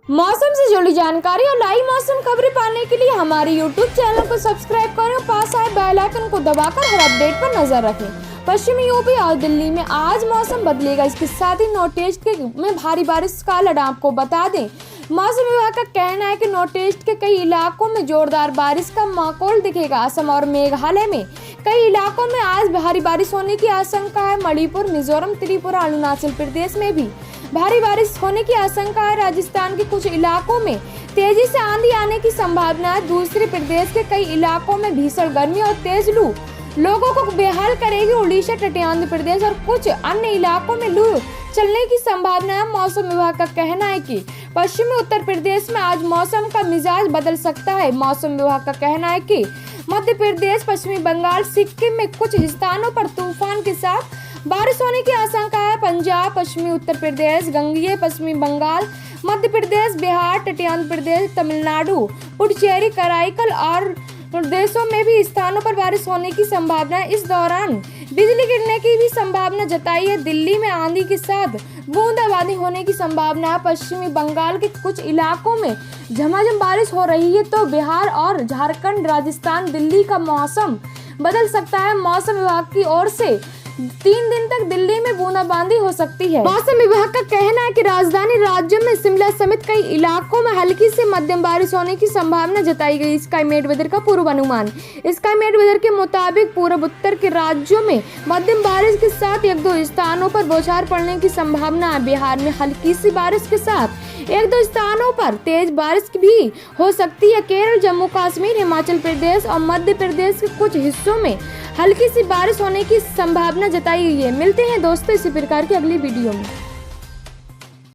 मौसम से जुड़ी जानकारी और लाइव मौसम खबरें पाने के लिए हमारे YouTube चैनल को सब्सक्राइब करें और पास आए बेल आइकन को दबाकर हर अपडेट पर नजर रखें। पश्चिमी यूपी और दिल्ली में आज मौसम बदलेगा, इसके साथ ही नॉर्थ ईस्ट में भारी बारिश का अलर्ट आपको बता दें। मौसम विभाग का कहना है कि नॉर्थ ईस्ट के कई इलाकों में जोरदार बारिश का माहौल दिखेगा। असम और मेघालय में कई इलाकों में आज भारी बारिश होने की आशंका है। मणिपुर, मिजोरम, त्रिपुरा, अरुणाचल प्रदेश में भी भारी बारिश होने की आशंका है। राजस्थान के कुछ इलाकों में तेजी से आंधी आने की संभावना है। दूसरे प्रदेश के कई इलाकों में भीषण गर्मी और तेज लू लोगों को बेहाल करेगी। उड़ीसा, तटीय आंध्र प्रदेश और कुछ अन्य इलाकों में लू चलने की संभावना है। मौसम विभाग का कहना है कि पश्चिमी उत्तर प्रदेश में आज मौसम का मिजाज बदल सकता है। मौसम विभाग का कहना है कि मध्य प्रदेश, पश्चिमी बंगाल, सिक्किम में कुछ स्थानों पर तूफान के साथ बारिश होने की आशंका है। पंजाब, पश्चिमी उत्तर प्रदेश, गंगेय, पश्चिमी बंगाल, मध्य प्रदेश, बिहार, तटीय आंध्र प्रदेश, तमिलनाडु, पुडुचेरी, कराईकल और प्रदेशों में भी स्थानों पर बारिश होने की संभावना है। इस दौरान बिजली गिरने की भी संभावना जताई है। दिल्ली में आंधी के साथ बूंदाबांदी होने की संभावना है। पश्चिमी बंगाल के कुछ इलाकों में झमाझम बारिश हो रही है, तो बिहार और झारखंड, राजस्थान, दिल्ली का मौसम बदल सकता है। मौसम विभाग की ओर से 3 दिन तक दिल्ली में बूंदाबांदी हो सकती है। मौसम विभाग का कहना है कि राजधानी राज्य में शिमला समेत कई इलाकों में हल्की से मध्यम बारिश होने की संभावना जताई गई। स्काईमेट वेदर का पूर्वानुमान। स्काईमेट वेदर के मुताबिक पूर्व उत्तर के राज्यों में मध्यम बारिश के साथ 1-2 स्थानों पर बौछार पड़ने की संभावना है। बिहार में हल्की सी बारिश के साथ 1-2 स्थानों पर तेज बारिश भी हो सकती है। केरल, जम्मू कश्मीर, हिमाचल प्रदेश और मध्य प्रदेश के कुछ हिस्सों में हल्की सी बारिश होने की संभावना जताई गई है। मिलते हैं दोस्तों इसी प्रकार की अगली वीडियो में।